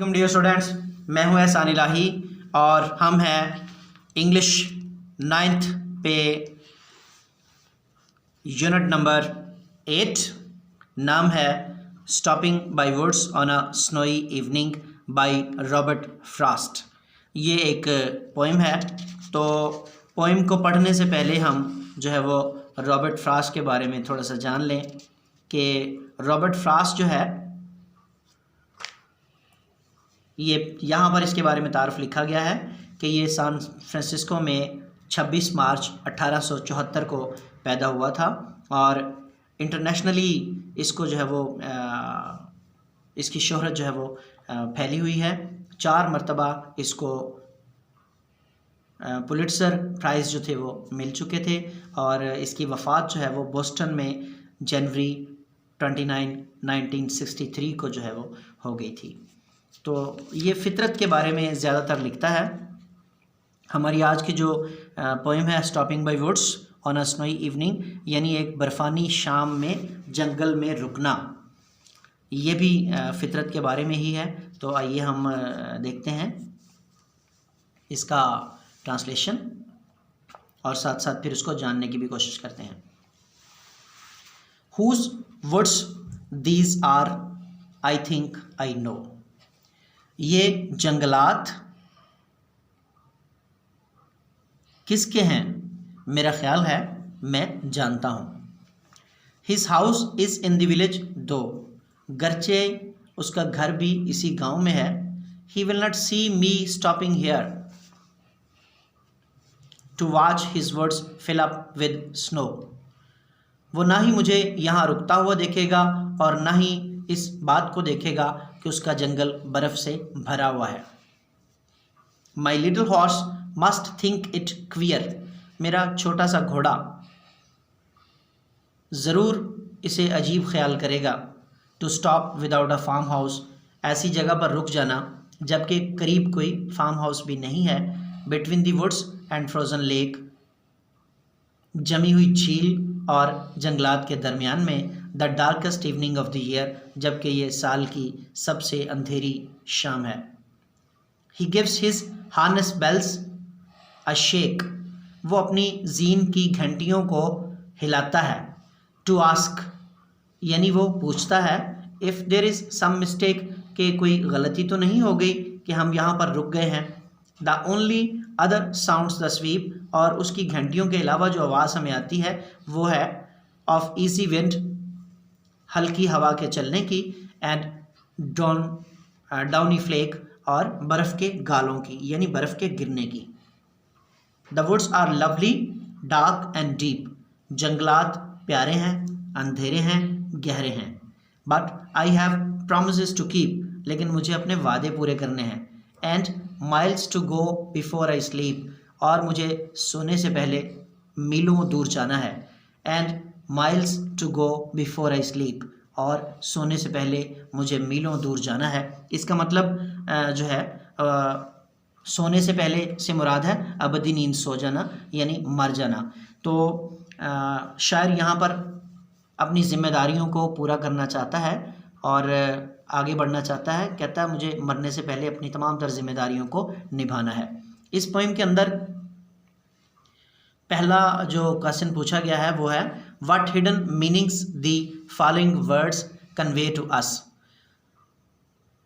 वालेकुम dear students, मैं हूं एहसान इलाही और हम हैं इंग्लिश 9th पे यूनिट नंबर 8। नाम है stopping by woods on a snowy evening by Robert Frost. ये एक पोइम है, तो पोइम को पढ़ने से पहले हम जो है वो रॉबर्ट फ्रॉस्ट के बारे में थोड़ा सा जान लें कि रॉबर्ट फ्रॉस्ट जो है ये यहाँ पर इसके बारे में तारुफ लिखा गया है कि ये सैन फ्रांसिस्को में 26 मार्च 1874 को पैदा हुआ था और इंटरनेशनली इसको जो है वो इसकी शोहरत जो है वो फैली हुई है। 4 मरतबा इसको पुलिट्ज़र प्राइज़ जो थे वो मिल चुके थे और इसकी वफ़ात जो है वो बोस्टन में जनवरी 29, 1963 को जो है वो हो गई थी। तो ये फ़ितरत के बारे में ज़्यादातर लिखता है। हमारी आज की जो पोएम है stopping by woods on a snowy evening, यानी एक बर्फ़ानी शाम में जंगल में रुकना, ये भी फ़ितरत के बारे में ही है। तो आइए हम देखते हैं इसका ट्रांसलेशन और साथ साथ फिर उसको जानने की भी कोशिश करते हैं। Whose woods these are, I think I know। ये जंगलात किसके हैं, मेरा ख्याल है मैं जानता हूँ। His house is in the village दो, गरचे उसका घर भी इसी गांव में है। He will not see me stopping here to watch his woods fill up with snow। वो ना ही मुझे यहाँ रुकता हुआ देखेगा और ना ही इस बात को देखेगा कि उसका जंगल बर्फ़ से भरा हुआ है। My little horse must think it queer। मेरा छोटा सा घोड़ा ज़रूर इसे अजीब ख्याल करेगा। To stop without a farm house। ऐसी जगह पर रुक जाना जबकि करीब कोई फार्म हाउस भी नहीं है। Between the woods and frozen lake। जमी हुई झील और जंगलात के दरमियान में। The darkest evening of the year. जबकि ये साल की सबसे अंधेरी शाम है। He gives his harness bells a shake. वो अपनी जीन की घंटियों को हिलाता है। टू आस्क, यानी वो पूछता है। If there is some mistake, कि कोई गलती तो नहीं हो गई कि हम यहाँ पर रुक गए हैं। The only other sounds the SVEEP. और उसकी घंटियों के अलावा जो आवाज़ हमें आती है वो है ऑफ ईजी विंड, हल्की हवा के चलने की। एंड डाउनी फ्लेक, और बर्फ़ के गालों की, यानी बर्फ़ के गिरने की। The woods are lovely dark and deep. जंगलात प्यारे हैं, अंधेरे हैं, गहरे हैं। But I have promises to keep. लेकिन मुझे अपने वादे पूरे करने हैं। And miles to go before I sleep. और मुझे सोने से पहले मीलों दूर जाना है। And miles to go before I sleep. और सोने से पहले मुझे मीलों दूर जाना है। इसका मतलब जो है सोने से पहले से मुराद है अबदी नींद सो जाना, यानी मर जाना। तो शायर यहाँ पर अपनी जिम्मेदारियों को पूरा करना चाहता है और आगे बढ़ना चाहता है। कहता है मुझे मरने से पहले अपनी तमाम तर जिम्मेदारियों को निभाना है। इस पोइम के अंदर पहला जो क्वेश्चन पूछा गया है वो है what hidden meanings the following words convey to us.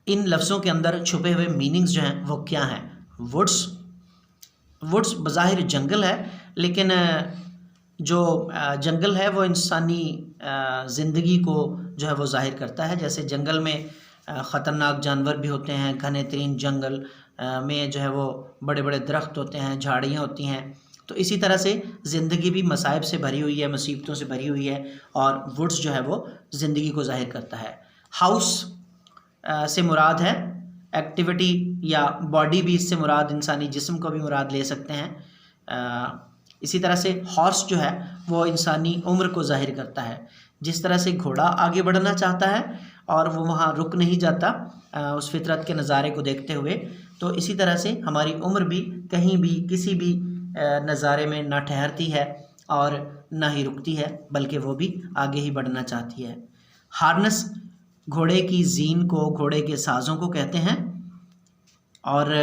इन लफ्ज़ों के अंदर छुपे हुए मीनिंग्स जो हैं वो क्या हैं। वुड्स बज़ाहिर जंगल है, लेकिन जो जंगल है वो इंसानी ज़िंदगी को जो है वो ज़ाहिर करता है। जैसे जंगल में ख़तरनाक जानवर भी होते हैं, घने तरीन जंगल में जो है वो बड़े बड़े दरख्त होते हैं, झाड़ियाँ होती हैं। तो इसी तरह से ज़िंदगी भी मसाइब से भरी हुई है, मुसीबतों से भरी हुई है, और वुड्स जो है वो ज़िंदगी को ज़ाहिर करता है। हाउस से मुराद है एक्टिविटी या बॉडी, भी इससे मुराद इंसानी जिस्म को भी मुराद ले सकते हैं। इसी तरह से हॉर्स जो है वो इंसानी उम्र को ज़ाहिर करता है। जिस तरह से घोड़ा आगे बढ़ना चाहता है और वो वहाँ रुक नहीं जाता उस फितरत के नज़ारे को देखते हुए, तो इसी तरह से हमारी उम्र भी कहीं भी किसी भी नज़ारे में ना ठहरती है और ना ही रुकती है, बल्कि वो भी आगे ही बढ़ना चाहती है। हार्नेस घोड़े की जीन को, घोड़े के साज़ों को कहते हैं। और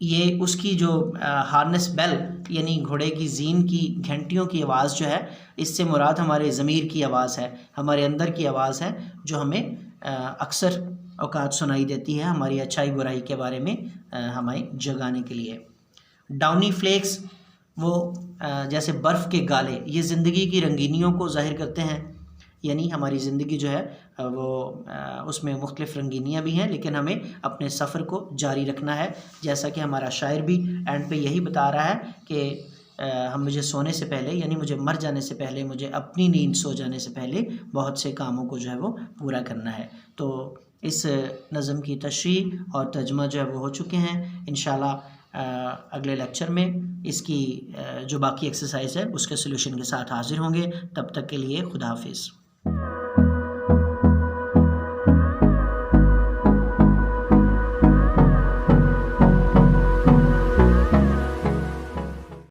ये उसकी जो हार्नेस बेल यानी घोड़े की जीन की घंटियों की आवाज़ जो है, इससे मुराद हमारे ज़मीर की आवाज़ है, हमारे अंदर की आवाज़ है, जो हमें अक्सर औकात सुनाई देती है हमारी अच्छाई बुराई के बारे में हमें जगाने के लिए। डाउनी फ्लेक्स वो जैसे बर्फ़ के गाले, ये ज़िंदगी की रंगीनियों को ज़ाहिर करते हैं, यानी हमारी ज़िंदगी जो है वो उसमें मुख्तलिफ़ रंगीनियाँ भी हैं, लेकिन हमें अपने सफ़र को जारी रखना है। जैसा कि हमारा शायर भी एंड पे यही बता रहा है कि हम मुझे सोने से पहले यानी मुझे मर जाने से पहले, मुझे अपनी नींद सो जाने से पहले बहुत से कामों को जो है वो पूरा करना है। तो इस नज़म की तशरीह और तर्जुमा जो है वो हो चुके हैं। इंशाल्लाह अगले लेक्चर में इसकी जो बाकी एक्सरसाइज है उसके सोल्यूशन के साथ हाज़िर होंगे। तब तक के लिए खुदा हाफिज़।